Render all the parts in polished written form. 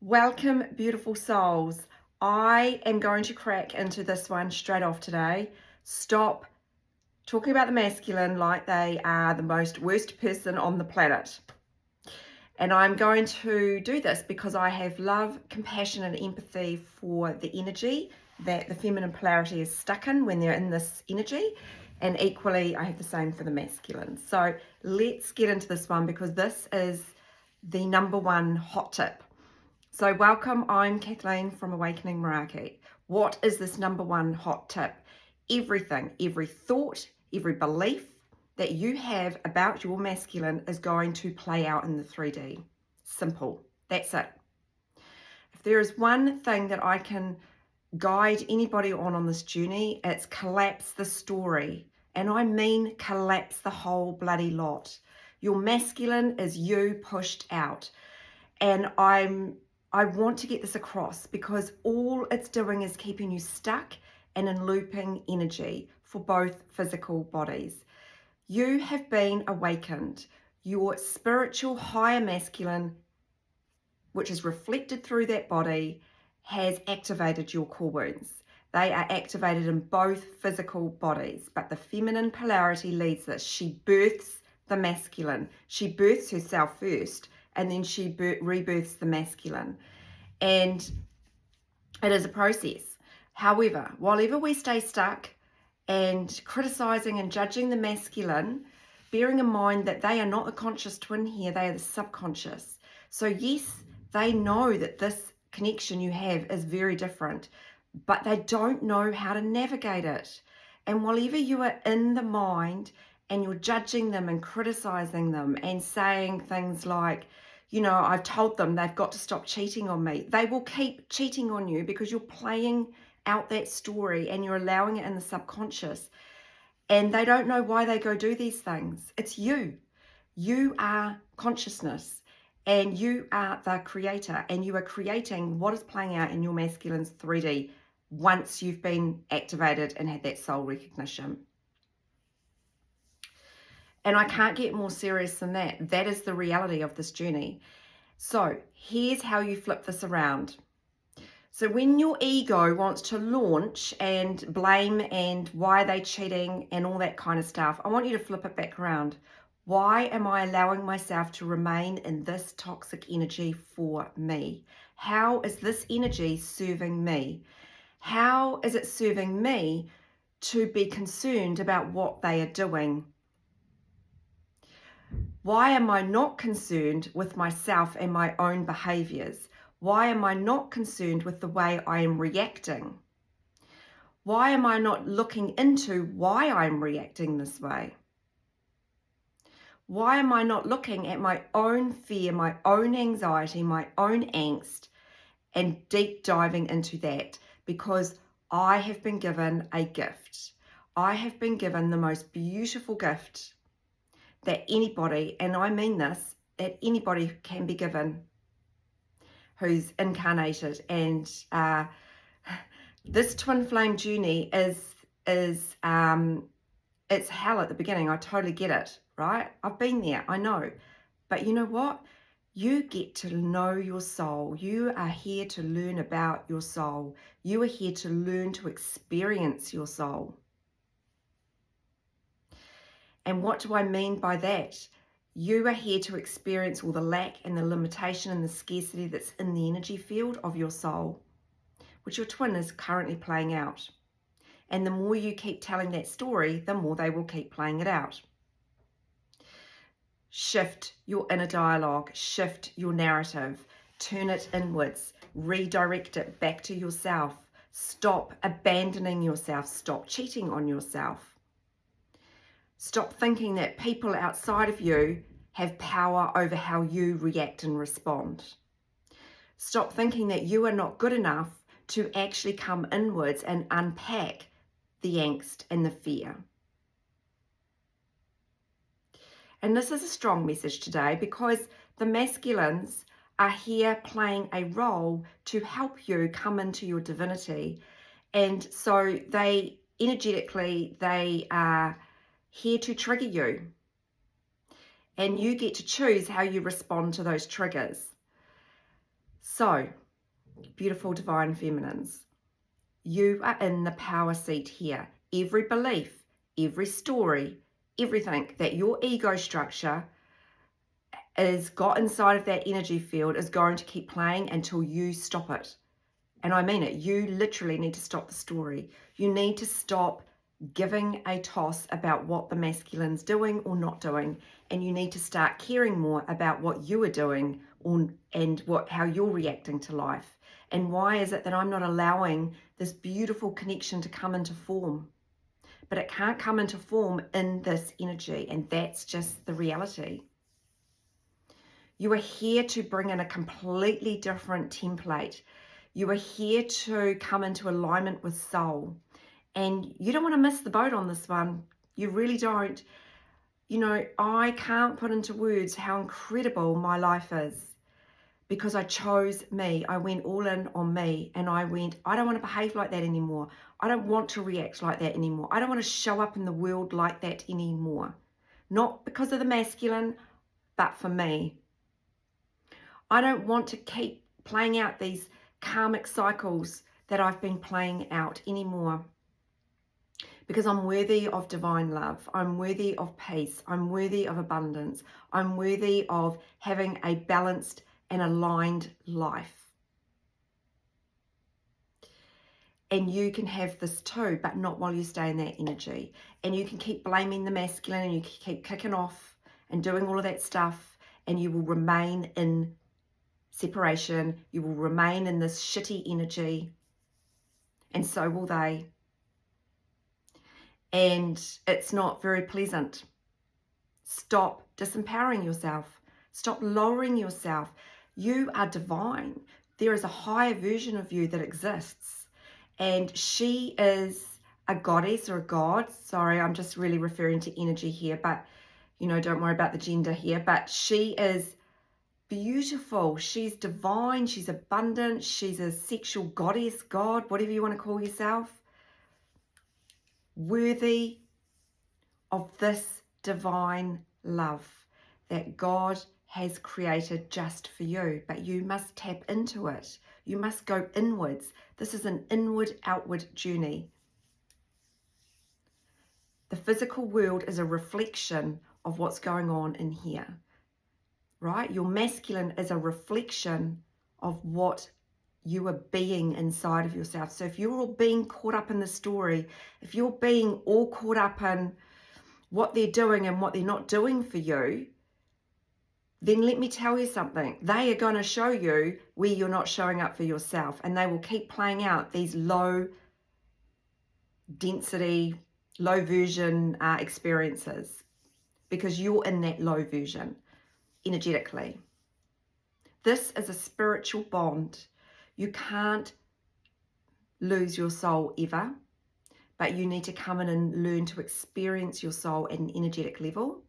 Welcome, beautiful souls. I am going to crack into this one straight off today. Stop talking about the masculine like they are the most worst person on the planet. And I'm going to do this because I have love, compassion, and empathy for the energy that the feminine polarity is stuck in when they're in this energy. And equally, I have the same for the masculine. So let's get into this one because this is the number one hot tip. So welcome, I'm Kathleen from Awakening Meraki. What is this number one hot tip? Everything, every thought, every belief that you have about your masculine is going to play out in the 3D. Simple. That's it. If there is one thing that I can guide anybody on this journey, it's collapse the story. And I mean collapse the whole bloody lot. Your masculine is you pushed out. And I want to get this across because all it's doing is keeping you stuck and in looping energy for both physical bodies. You have been awakened. Your spiritual higher masculine, which is reflected through that body, has activated your core wounds. They are activated in both physical bodies, but the feminine polarity leads this. She births the masculine. She births herself first, and then she rebirths the masculine. And it is a process. However, while ever we stay stuck and criticizing and judging the masculine, bearing in mind that they are not the conscious twin here, they are the subconscious. So yes, they know that this connection you have is very different, but they don't know how to navigate it. And while ever you are in the mind and you're judging them and criticizing them and saying things like, I've told them they've got to stop cheating on me. They will keep cheating on you because you're playing out that story and you're allowing it in the subconscious. And they don't know why they go do these things. It's you. You are consciousness and you are the creator, and you are creating what is playing out in your masculine's 3D once you've been activated and had that soul recognition. And I can't get more serious than that. That is the reality of this journey. So here's how you flip this around. So when your ego wants to launch and blame and why are they cheating and all that kind of stuff, I want you to flip it back around. Why am I allowing myself to remain in this toxic energy for me? How is this energy serving me? How is it serving me to be concerned about what they are doing? Why am I not concerned with myself and my own behaviors? Why am I not concerned with the way I am reacting? Why am I not looking into why I'm reacting this way? Why am I not looking at my own fear, my own anxiety, my own angst, and deep diving into that? Because I have been given a gift. I have been given the most beautiful gift that anybody, and I mean this, that anybody can be given who's incarnated. And this twin flame journey is it's hell at the beginning. I totally get it, right? I've been there, I know. But you know what? You get to know your soul. You are here to learn about your soul. You are here to learn to experience your soul. And what do I mean by that? You are here to experience all the lack and the limitation and the scarcity that's in the energy field of your soul, which your twin is currently playing out. And the more you keep telling that story, the more they will keep playing it out. Shift your inner dialogue, shift your narrative, turn it inwards, redirect it back to yourself. Stop abandoning yourself, stop cheating on yourself. Stop thinking that people outside of you have power over how you react and respond. Stop thinking that you are not good enough to actually come inwards and unpack the angst and the fear. And this is a strong message today because the masculines are here playing a role to help you come into your divinity. And so they energetically, they are here to trigger you. And you get to choose how you respond to those triggers. So, beautiful divine feminines, you are in the power seat here. Every belief, every story, everything that your ego structure is got inside of that energy field is going to keep playing until you stop it. And I mean it. You literally need to stop the story. You need to stop giving a toss about what the masculine's doing or not doing, and you need to start caring more about what you are doing and how you're reacting to life. And why is it that I'm not allowing this beautiful connection to come into form? But it can't come into form in this energy, and that's just the reality. You are here to bring in a completely different template. You are here to come into alignment with soul. And you don't want to miss the boat on this one. You really don't. You know, I can't put into words how incredible my life is, because I chose me. I went all in on me, and I don't want to behave like that anymore. I don't want to react like that anymore. I don't want to show up in the world like that anymore. Not because of the masculine, but for me. I don't want to keep playing out these karmic cycles that I've been playing out anymore, because I'm worthy of divine love. I'm worthy of peace. I'm worthy of abundance. I'm worthy of having a balanced and aligned life. And you can have this too, but not while you stay in that energy. And you can keep blaming the masculine, and you can keep kicking off and doing all of that stuff, and you will remain in separation. You will remain in this shitty energy, and so will they. And it's not very pleasant. Stop disempowering yourself. Stop lowering yourself. You are divine. There is a higher version of you that exists, and she is a goddess or a god. Sorry, I'm just really referring to energy here, but you know, don't worry about the gender here. But she is beautiful. She's divine. She's abundant. She's a sexual goddess, god, whatever you want to call yourself. Worthy of this divine love that God has created just for you. But you must tap into it. You must go inwards. This is an inward-outward journey. The physical world is a reflection of what's going on in here, right? Your masculine is a reflection of what you are being inside of yourself. So if you're all being caught up in the story, if you're being all caught up in what they're doing and what they're not doing for you, then let me tell you something. They are going to show you where you're not showing up for yourself, and they will keep playing out these low density, low version experiences, because you're in that low version energetically. This is a spiritual bond. You can't lose your soul ever, but you need to come in and learn to experience your soul at an energetic level,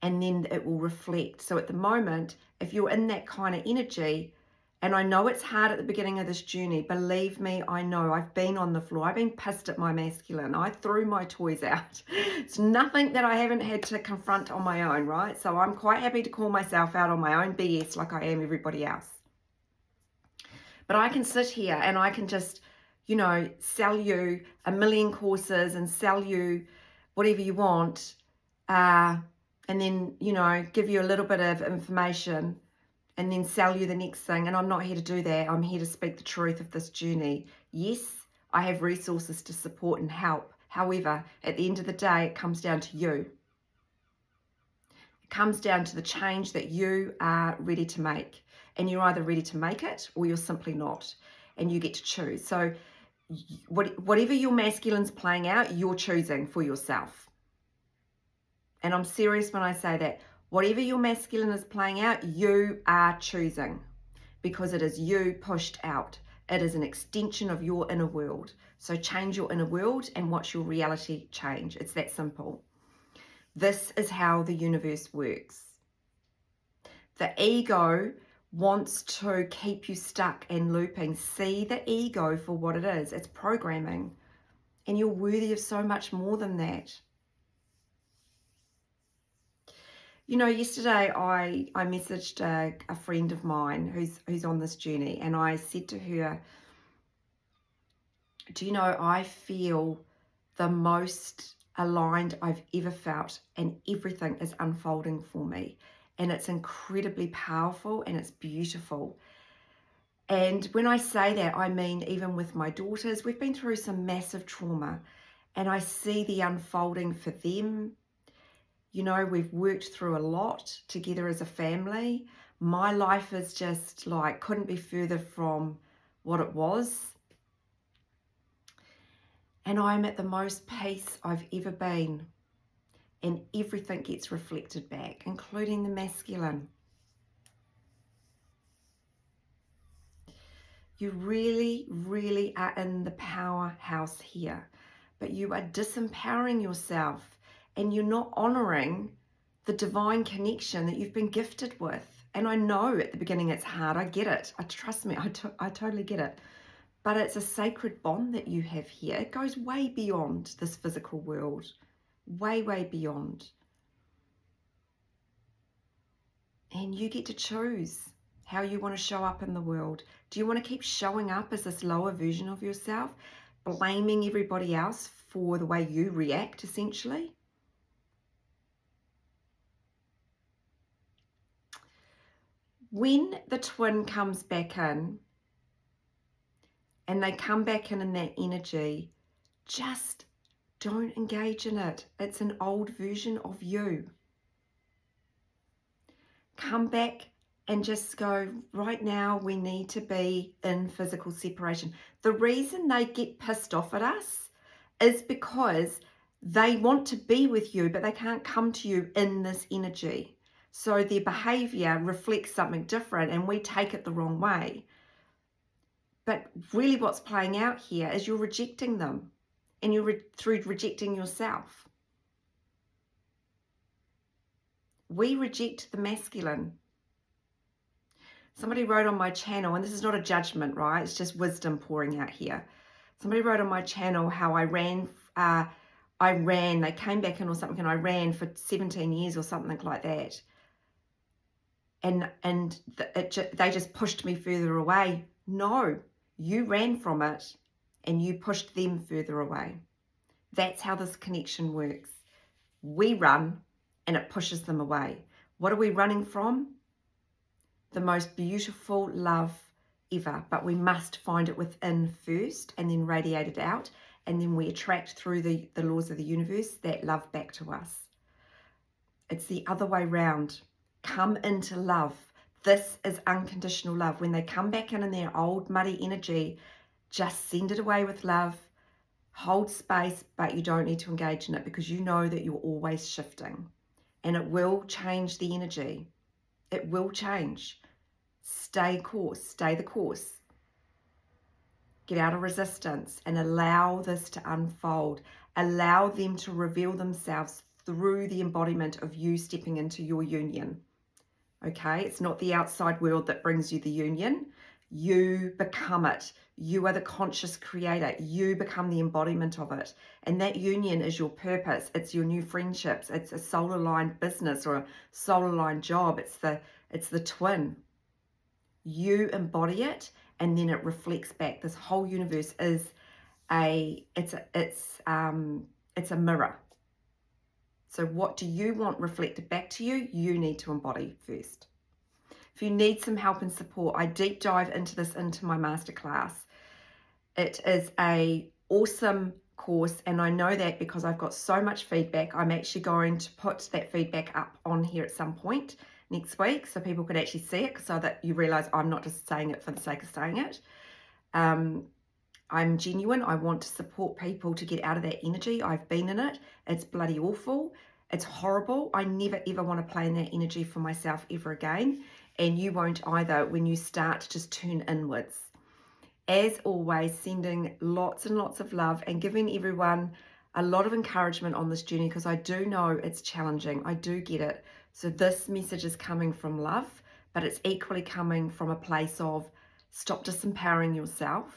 and then it will reflect. So at the moment, if you're in that kind of energy, and I know it's hard at the beginning of this journey, believe me, I know. I've been on the floor. I've been pissed at my masculine. I threw my toys out. It's nothing that I haven't had to confront on my own, right? So I'm quite happy to call myself out on my own BS like I am everybody else. But I can sit here and I can just, you know, sell you a million courses and sell you whatever you want, and then, you know, give you a little bit of information and then sell you the next thing. And I'm not here to do that. I'm here to speak the truth of this journey. Yes, I have resources to support and help. However, at the end of the day, it comes down to you. It comes down to the change that you are ready to make. And you're either ready to make it or you're simply not. And you get to choose. So whatever your masculine's playing out, you're choosing for yourself. And I'm serious when I say that. Whatever your masculine is playing out, you are choosing, because it is you pushed out. It is an extension of your inner world. So change your inner world and watch your reality change. It's that simple. This is how the universe works. The ego wants to keep you stuck and looping. See the ego for what it is. It's programming. And you're worthy of so much more than that. You know, yesterday I messaged a friend of mine who's on this journey, and I said to her, do you know, I feel the most aligned I've ever felt, and everything is unfolding for me, and it's incredibly powerful and it's beautiful. And when I say that, I mean, even with my daughters, we've been through some massive trauma, and I see the unfolding for them. You know, we've worked through a lot together as a family. My life is just like, couldn't be further from what it was. And I'm at the most peace I've ever been. And everything gets reflected back, including the masculine. You really, really are in the powerhouse here, but you are disempowering yourself, and you're not honoring the divine connection that you've been gifted with. And I know at the beginning it's hard. I get it. Trust me, I totally get it. But it's a sacred bond that you have here. It goes way beyond this physical world. Way, way beyond. And you get to choose how you want to show up in the world. Do you want to keep showing up as this lower version of yourself, blaming everybody else for the way you react, essentially? When the twin comes back in, and they come back in that energy, just don't engage in it. It's an old version of you. Come back and just go, right now we need to be in physical separation. The reason they get pissed off at us is because they want to be with you, but they can't come to you in this energy. So their behavior reflects something different, and we take it the wrong way. But really what's playing out here is you're rejecting them, and you're through rejecting yourself. We reject the masculine. Somebody wrote on my channel, and this is not a judgment, right? It's just wisdom pouring out here. Somebody wrote on my channel how I ran, they came back in or something, and I ran for 17 years or something like that. And they just pushed me further away. No, you ran from it and you pushed them further away. That's how this connection works. We run and it pushes them away. What are we running from? The most beautiful love ever, but we must find it within first and then radiate it out, and then we attract through the laws of the universe that love back to us. It's the other way round. Come into love. This is unconditional love. When they come back in their old muddy energy, just send it away with love. Hold space, but you don't need to engage in it, because you know that you're always shifting, and it will change the energy. It will change. Stay course, stay the course. Get out of resistance and allow this to unfold. Allow them to reveal themselves through the embodiment of you stepping into your union. Okay, it's not the outside world that brings you the union. You become it. You are the conscious creator. You become the embodiment of it. And that union is your purpose. It's your new friendships. It's a soul aligned business or a soul aligned job. It's the twin. You embody it, and then it reflects back. This whole universe is it's a mirror. So what do you want reflected back to you? You need to embody first. If you need some help and support, I deep dive into this into my masterclass. It is a awesome course, and I know that because I've got so much feedback. I'm actually going to put that feedback up on here at some point next week so people can actually see it, so that you realize I'm not just saying it for the sake of saying it. I'm genuine. I want to support people to get out of that energy. I've been in it. It's bloody awful. It's horrible. I never ever want to play in that energy for myself ever again. And you won't either when you start to just turn inwards. As always, sending lots and lots of love and giving everyone a lot of encouragement on this journey, because I do know it's challenging. I do get it. So this message is coming from love, but it's equally coming from a place of stop disempowering yourself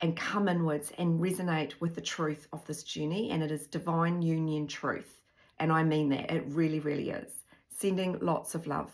and come inwards and resonate with the truth of this journey. And it is divine union truth. And I mean that. It really, really is. Sending lots of love.